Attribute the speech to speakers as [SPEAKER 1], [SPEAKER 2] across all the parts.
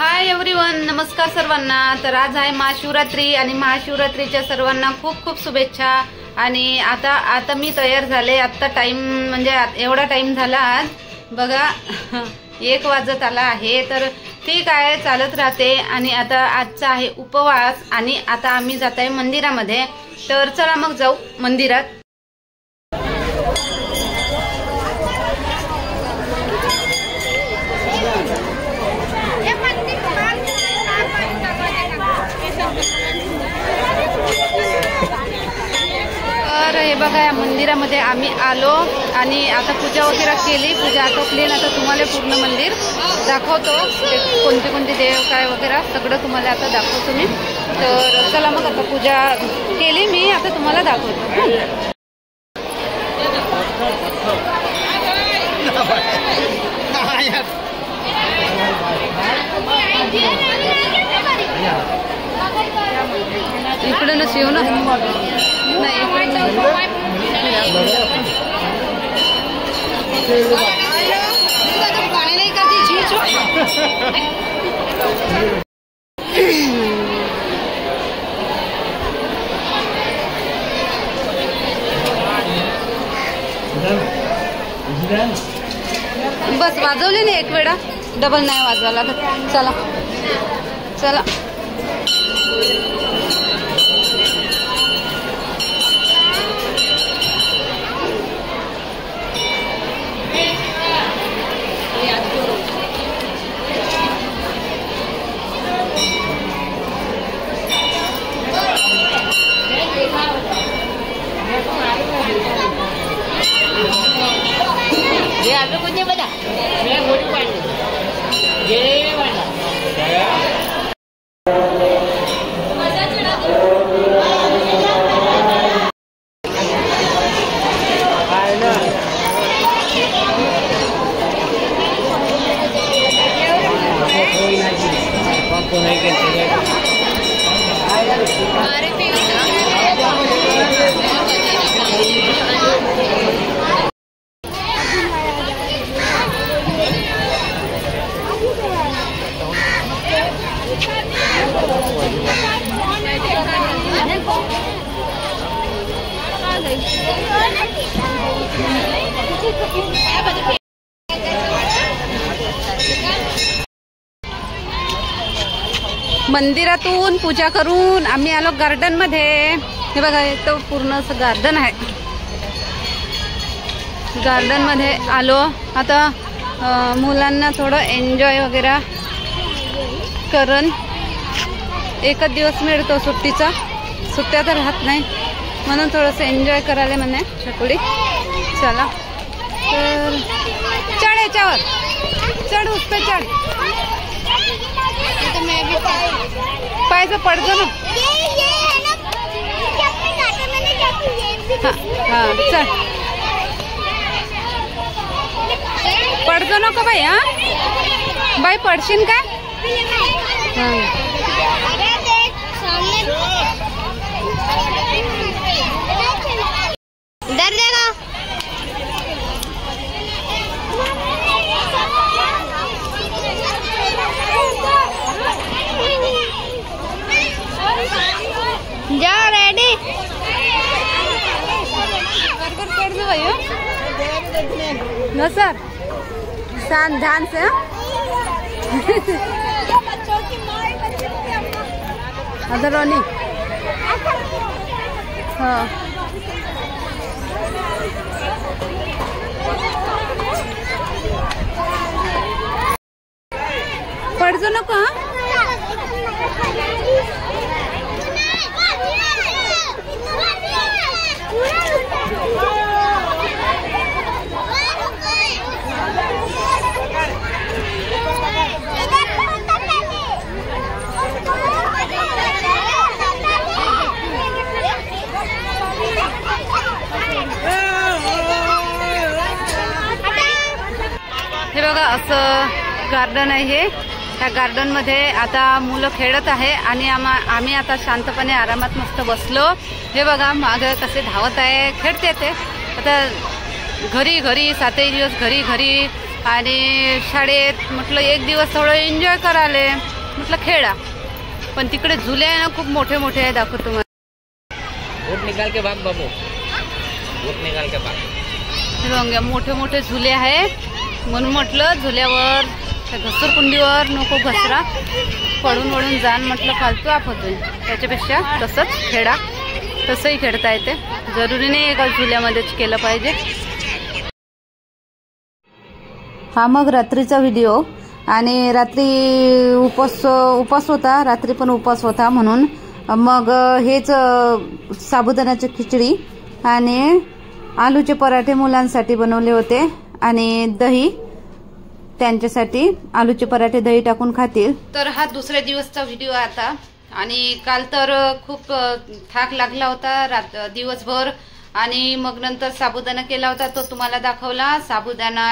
[SPEAKER 1] Hi everyone, नमस्कार सर्वांना। तर आज आहे महाशिवरात्री आणि महाशिवरात्रीच्या सर्वांना खूप खूप शुभेच्छा। आणि आता मी तयार झाले। आता टाइम म्हणजे एवढा टाइम झाला आज बघा 1 वाजत आला आहे। तर ठीक आहे, चालत राहते। आणि आता आजचा आहे उपवास आणि आता आम्ही जात आहे मंदिरामध्ये। तर चला मग जाऊ मंदिरात। तर हे बघा, या मंदिरामध्ये आम्ही आलो आणि आता पूजा वगैरे केली। पूजा आटोपली आणि आता तुम्हाला पूर्ण मंदिर दाखवतो। कोणते कोणते देव काय वगैरे सगळं तुम्हाला आता दाखवतो मी। तर चला मग, आता पूजा केली मी, आता तुम्हाला दाखवतो। इकडे न शिव ना नाही, पाणी नाही का ती चीज बस वाजवले नाही, एक वेळा डबल नाही वाजवायला। चला चला मंदिरातून पूजा करून आम्ही आलो गार्डन मध्ये। हे बघा, तो पूर्ण असं गार्डन आहे। गार्डन मध्ये आलो। आता मुलांना थोडं एन्जॉय वगैरे करून, एकच दिवस मिळतो सुट्टीचा, सुट्ट्या तर राहत नाही, म्हणून थोडंसं एन्जॉय करायला म्हणे छकुडी। चला तर चढ, याच्यावर चढ, उस पे चढ। पायचं पडतो ना। हाँ चल, पडतो नको बाई। हा बाई, पडशील का? डर देगा। जा रेडी कर दो भाई न सर, शान ध्यान से। अदर रोनी हाँ पड़ जो नको। हे बघा, असं गार्डन आहे। त्या गार्डन मध्ये आता मुलं खेळत आहे आणि आम्ही आता शांतपणे आरामात मस्त बसलो। हे बघा, मागे कसे धावत आहे, खेळते ते। आता घरी घरी 7 दिवस घरी घरी आणि शाळेत म्हटलं एक दिवस थोडं एन्जॉय कराले, म्हटलं खेळा. पण तिकडे झुले आहे ना, खूप मोठे मोठे आहे. दाखवतो तुम्हाला.
[SPEAKER 2] वोट निकाल के भाग बाबू, वोट निकाल के भाग.
[SPEAKER 1] मोठे मोठे झुले आहेत, म्हणून म्हटलं झुल्यावर घसरकुंडीवर नको घसरा, पडून वळून जाण, म्हटलं फालतू आपतोय. त्याच्यापेक्षा तसंच खेळा. तसंही खेळता येते, जरुरी नाही एका झुल्यामध्येच केलं पाहिजे. हा मग रात्रीचा व्हिडिओ. आणि रात्री उपास होता, रात्री पण उपास होता, म्हणून मग हेच साबुदाण्याची खिचडी आणि आलूचे पराठे मुलांसाठी बनवले होते. आणि दही, त्यांच्यासाठी आलूचे पराठे दही टाकून खातील. तर हा दुसऱ्या दिवसचा व्हिडिओ आता. आणि काल तर खूप थाक लागला होता दिवसभर. आणि मग नंतर साबुदाणा केला होता, तो तुम्हाला दाखवला. साबुदाणा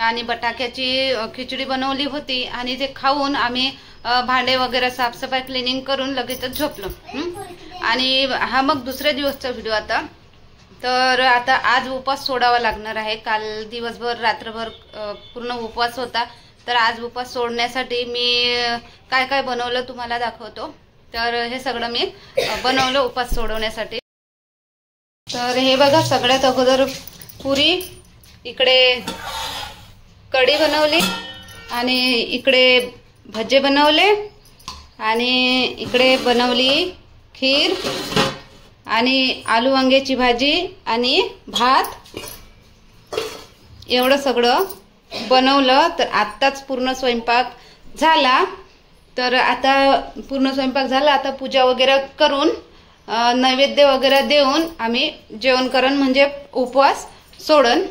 [SPEAKER 1] आणि बटाट्याची खिचडी बनवली होती. आणि ते खाऊन आम्ही भांडे वगैरे साफसफाई क्लिनिंग करून लगेचच झोपलो. आणि हा मग दुसऱ्या दिवसचा व्हिडिओ आता. तर आता आज उपवास सोडावा लागणार आहे. काल दिवसभर रात्रभर पूर्ण उपवास होता. तर आज उपवास सोडण्यासाठी मी काय काय बनवलं तुम्हाला दाखवतो. तर हे सगळं मी बनवलं उपवास सोडवण्यासाठी. तर हे बघा, सगळ्यात अगोदर पुरी, इकडे कढी बनवली, आणि इकडे भजे बनवले, आणि इकडे बनवली खीर, आणि आलू वांग्याची भाजी आणि भात. एवढं सगळं बनवलं. तर आत्ताच पूर्ण स्वयंपाक झाला. तर आता पूर्ण स्वयंपाक झाला. आता पूजा वगैरे करून नैवेद्य वगैरे देऊन आम्ही जेवण करण, म्हणजे उपवास सोडन.